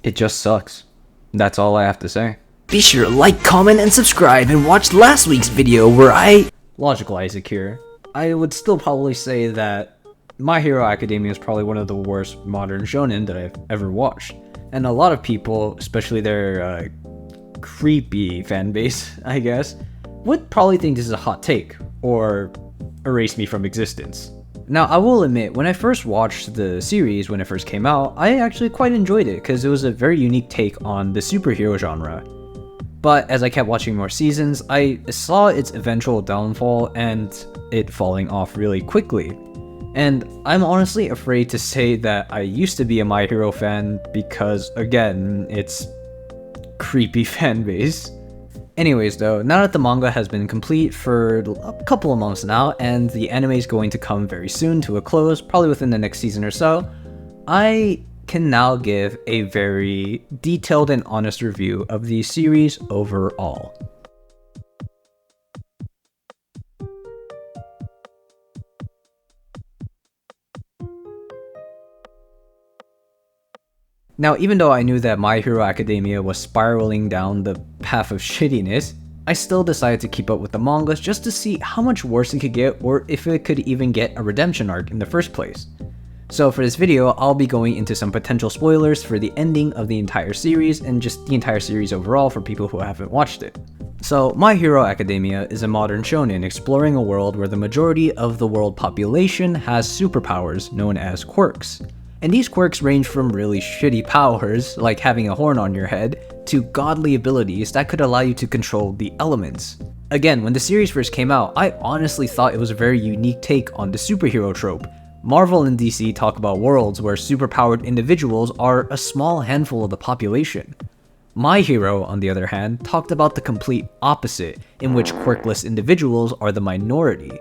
It just sucks. That's all I have to say. Be sure to like, comment, and subscribe, and watch last week's video where Logical Isaac here. I would still probably say that My Hero Academia is probably one of the worst modern shonen that I've ever watched. And a lot of people, especially their creepy fan base, I guess, would probably think this is a hot take, or erase me from existence. Now, I will admit, when I first watched the series when it first came out, I actually quite enjoyed it because it was a very unique take on the superhero genre. But as I kept watching more seasons, I saw its eventual downfall and it falling off really quickly. And I'm honestly afraid to say that I used to be a My Hero fan because, again, it's creepy fan base. Anyways though, now that the manga has been complete for a couple of months now, and the anime is going to come very soon to a close, probably within the next season or so, I can now give a very detailed and honest review of the series overall. Now, even though I knew that My Hero Academia was spiraling down the path of shittiness, I still decided to keep up with the mangas just to see how much worse it could get, or if it could even get a redemption arc in the first place. So for this video, I'll be going into some potential spoilers for the ending of the entire series, and just the entire series overall for people who haven't watched it. So, My Hero Academia is a modern shonen exploring a world where the majority of the world population has superpowers known as quirks. And these quirks range from really shitty powers, like having a horn on your head, to godly abilities that could allow you to control the elements. Again, when the series first came out, I honestly thought it was a very unique take on the superhero trope. Marvel and DC talk about worlds where superpowered individuals are a small handful of the population. My Hero, on the other hand, talked about the complete opposite, in which quirkless individuals are the minority.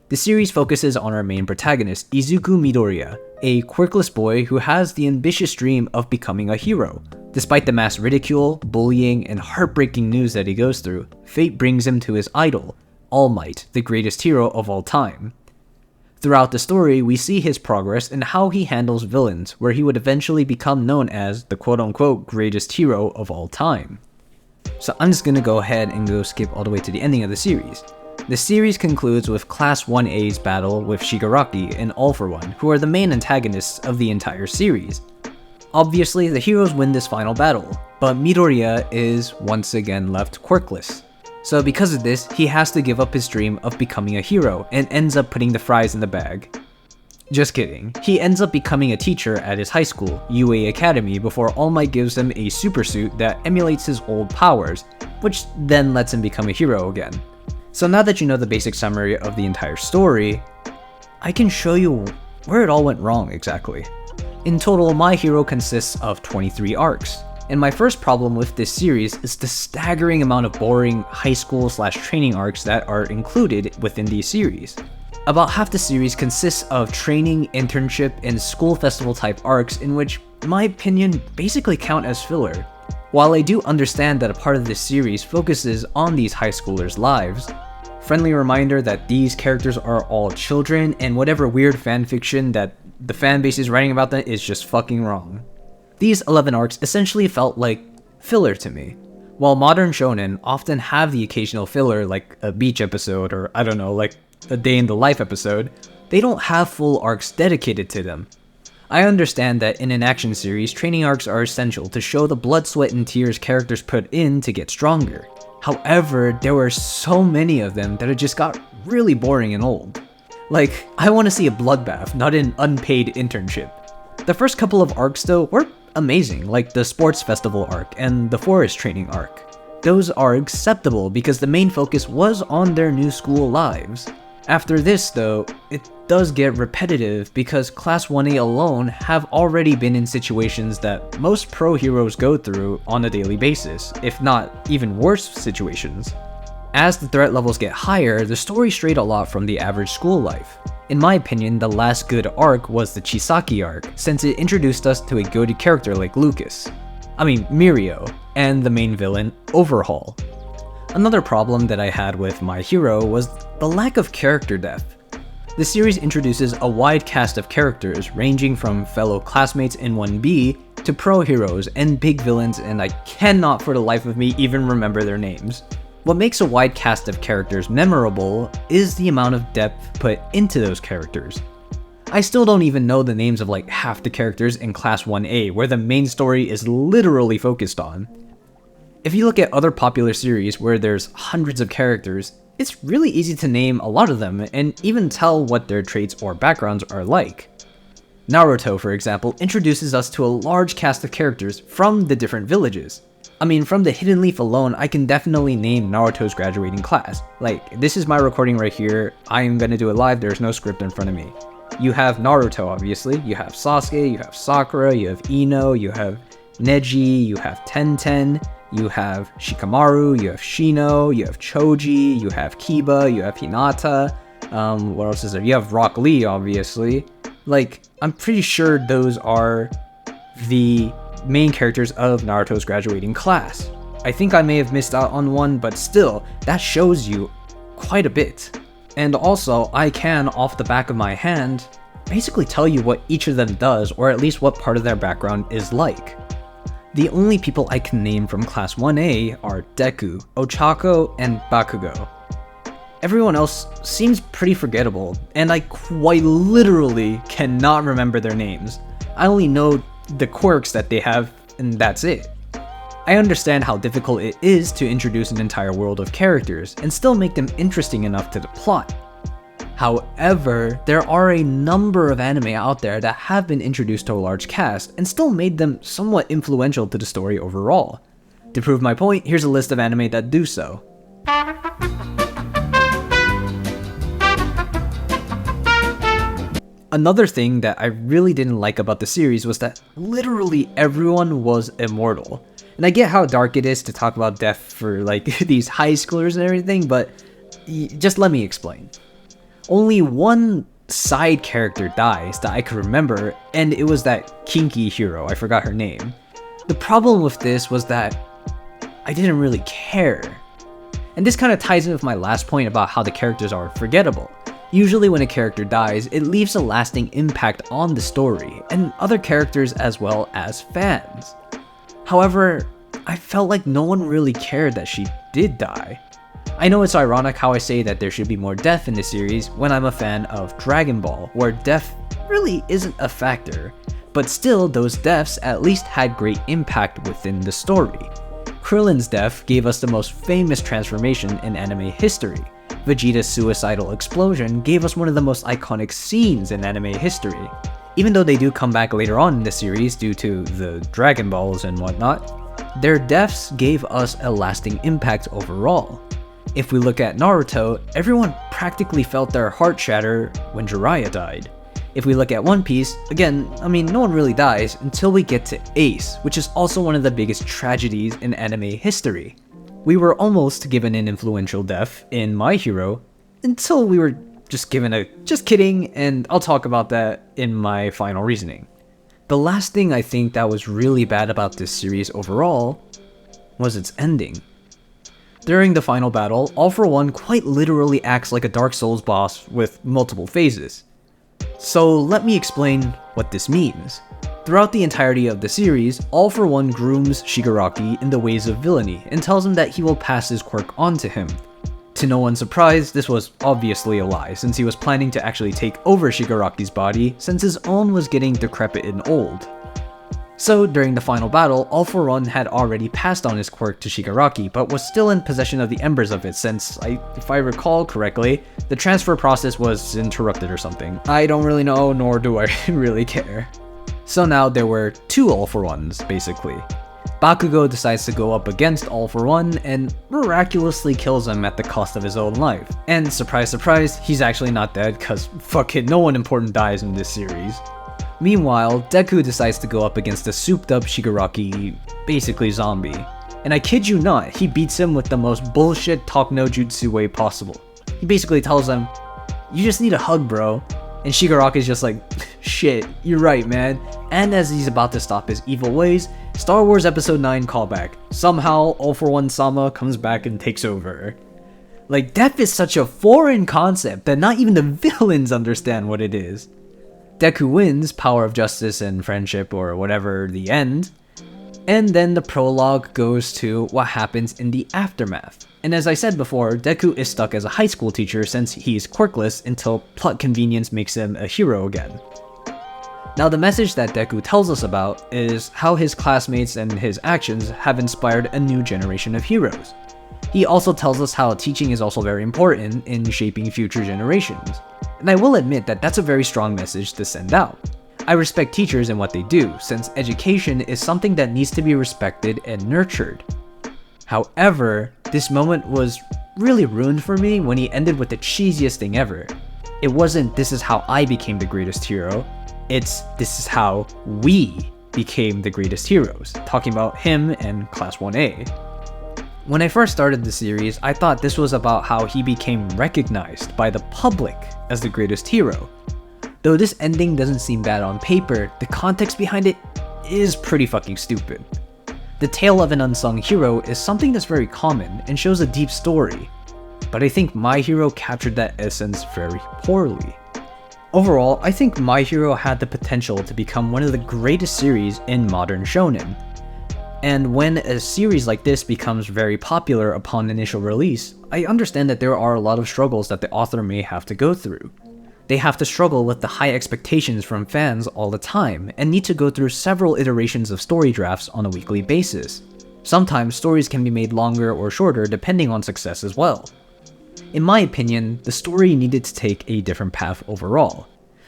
The series focuses on our main protagonist, Izuku Midoriya, a quirkless boy who has the ambitious dream of becoming a hero. Despite the mass ridicule, bullying, and heartbreaking news that he goes through, fate brings him to his idol, All Might, the greatest hero of all time. Throughout the story, we see his progress and how he handles villains, where he would eventually become known as the quote-unquote greatest hero of all time. So I'm just gonna go ahead and go skip all the way to the ending of the series. The series concludes with Class 1A's battle with Shigaraki and All For One, who are the main antagonists of the entire series. Obviously, the heroes win this final battle, but Midoriya is once again left quirkless. So because of this, he has to give up his dream of becoming a hero and ends up putting the fries in the bag. Just kidding. He ends up becoming a teacher at his high school, Hero Academy, before All Might gives him a super suit that emulates his old powers, which then lets him become a hero again. So now that you know the basic summary of the entire story, I can show you where it all went wrong exactly. In total, My Hero consists of 23 arcs, and my first problem with this series is the staggering amount of boring high school/training arcs that are included within these series. About half the series consists of training, internship, and school festival type arcs in which, in my opinion, basically count as filler. While I do understand that a part of this series focuses on these high schoolers' lives, friendly reminder that these characters are all children, and whatever weird fanfiction that the fanbase is writing about them is just fucking wrong. These 11 arcs essentially felt like filler to me. While modern shonen often have the occasional filler like a beach episode or I don't know, like a day in the life episode, they don't have full arcs dedicated to them. I understand that in an action series, training arcs are essential to show the blood, sweat, and tears characters put in to get stronger. However, there were so many of them that it just got really boring and old. Like, I want to see a bloodbath, not an unpaid internship. The first couple of arcs though were amazing, like the sports festival arc and the forest training arc. Those are acceptable because the main focus was on their new school lives. After this though, it does get repetitive because Class 1A alone have already been in situations that most pro heroes go through on a daily basis, if not even worse situations. As the threat levels get higher, the story strayed a lot from the average school life. In my opinion, the last good arc was the Chisaki arc, since it introduced us to a goated character like Mirio, and the main villain, Overhaul. Another problem that I had with My Hero was the lack of character depth. The series introduces a wide cast of characters ranging from fellow classmates in 1B to pro heroes and big villains, and I cannot for the life of me even remember their names. What makes a wide cast of characters memorable is the amount of depth put into those characters. I still don't even know the names of like half the characters in Class 1A, where the main story is literally focused on. If you look at other popular series where there's hundreds of characters, it's really easy to name a lot of them and even tell what their traits or backgrounds are like. Naruto, for example, introduces us to a large cast of characters from the different villages. I mean, from the Hidden Leaf alone, I can definitely name Naruto's graduating class. Like, this is my recording right here, I am gonna do it live, there's no script in front of me. You have Naruto, obviously, you have Sasuke, you have Sakura, you have Ino, you have Neji, you have Tenten, you have Shikamaru, you have Shino, you have Choji, you have Kiba, you have Hinata, what else is there? You have Rock Lee, obviously. Like, I'm pretty sure those are the main characters of Naruto's graduating class. I think I may have missed out on one, but still, that shows you quite a bit. And also, I can, off the back of my hand, basically tell you what each of them does, or at least what part of their background is like. The only people I can name from Class 1A are Deku, Ochako, and Bakugo. Everyone else seems pretty forgettable, and I quite literally cannot remember their names. I only know the quirks that they have, and that's it. I understand how difficult it is to introduce an entire world of characters and still make them interesting enough to the plot. However, there are a number of anime out there that have been introduced to a large cast and still made them somewhat influential to the story overall. To prove my point, here's a list of anime that do so. Another thing that I really didn't like about the series was that literally everyone was immortal. And I get how dark it is to talk about death for like these high schoolers and everything, but just let me explain. Only one side character dies that I could remember, and it was that kinky hero, I forgot her name. The problem with this was that I didn't really care. And this kind of ties in with my last point about how the characters are forgettable. Usually when a character dies, it leaves a lasting impact on the story, and other characters as well as fans. However, I felt like no one really cared that she did die. I know it's ironic how I say that there should be more death in the series when I'm a fan of Dragon Ball, where death really isn't a factor, but still those deaths at least had great impact within the story. Krillin's death gave us the most famous transformation in anime history. Vegeta's suicidal explosion gave us one of the most iconic scenes in anime history. Even though they do come back later on in the series due to the Dragon Balls and whatnot, their deaths gave us a lasting impact overall. If we look at Naruto, everyone practically felt their heart shatter when Jiraiya died. If we look at One Piece, again, I mean, no one really dies until we get to Ace, which is also one of the biggest tragedies in anime history. We were almost given an influential death in My Hero, until we were just given a just kidding, and I'll talk about that in my final reasoning. The last thing I think that was really bad about this series overall was its ending. During the final battle, All For One quite literally acts like a Dark Souls boss with multiple phases. So let me explain what this means. Throughout the entirety of the series, All For One grooms Shigaraki in the ways of villainy and tells him that he will pass his quirk on to him. To no one's surprise, this was obviously a lie, since he was planning to actually take over Shigaraki's body since his own was getting decrepit and old. So during the final battle, All For One had already passed on his quirk to Shigaraki, but was still in possession of the embers of it since, if I recall correctly, the transfer process was interrupted or something. I don't really know, nor do I really care. So now there were two All For Ones, basically. Bakugo decides to go up against All For One and miraculously kills him at the cost of his own life. And surprise surprise, he's actually not dead, cause fuck it, no one important dies in this series. Meanwhile, Deku decides to go up against a souped up Shigaraki, basically zombie. And I kid you not, he beats him with the most bullshit talk no jutsu way possible. He basically tells him, "You just need a hug, bro." And Shigaraki's just like, "Shit, you're right, man." And as he's about to stop his evil ways, Star Wars Episode 9 callback. Somehow, All For One Sama comes back and takes over. Like, death is such a foreign concept that not even the villains understand what it is. Deku wins power of justice and friendship or whatever the end, and then the prologue goes to what happens in the aftermath. And as I said before, Deku is stuck as a high school teacher since he's quirkless until plot convenience makes him a hero again. Now the message that Deku tells us about is how his classmates and his actions have inspired a new generation of heroes. He also tells us how teaching is also very important in shaping future generations. And I will admit that that's a very strong message to send out. I respect teachers and what they do, since education is something that needs to be respected and nurtured. However, this moment was really ruined for me when he ended with the cheesiest thing ever. It wasn't "this is how I became the greatest hero," it's "this is how we became the greatest heroes," talking about him and Class 1A. When I first started the series, I thought this was about how he became recognized by the public as the greatest hero. Though this ending doesn't seem bad on paper, the context behind it is pretty fucking stupid. The tale of an unsung hero is something that's very common and shows a deep story, but I think My Hero captured that essence very poorly. Overall, I think My Hero had the potential to become one of the greatest series in modern shonen. And when a series like this becomes very popular upon initial release, I understand that there are a lot of struggles that the author may have to go through. They have to struggle with the high expectations from fans all the time, and need to go through several iterations of story drafts on a weekly basis. Sometimes stories can be made longer or shorter depending on success as well. In my opinion, the story needed to take a different path overall.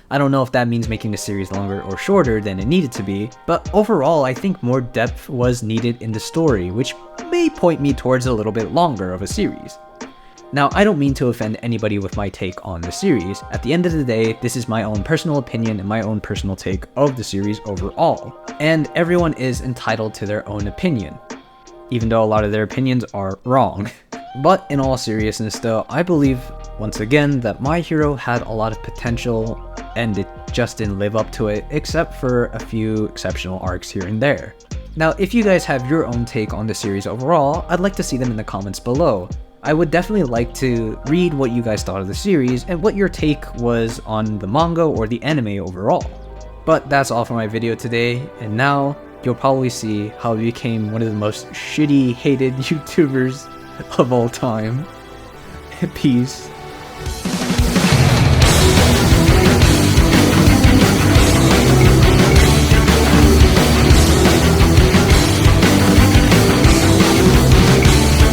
I don't know if that means making the series longer or shorter than it needed to be, but overall I think more depth was needed in the story, which may point me towards a little bit longer of a series. Now, I don't mean to offend anybody with my take on the series. At the end of the day, this is my own personal opinion and my own personal take of the series overall. And everyone is entitled to their own opinion, even though a lot of their opinions are wrong. But in all seriousness though, I believe, once again, that My Hero had a lot of potential and it just didn't live up to it, except for a few exceptional arcs here and there. Now, if you guys have your own take on the series overall, I'd like to see them in the comments below. I would definitely like to read what you guys thought of the series and what your take was on the manga or the anime overall. But that's all for my video today, and now you'll probably see how I became one of the most shitty, hated YouTubers of all time. Peace.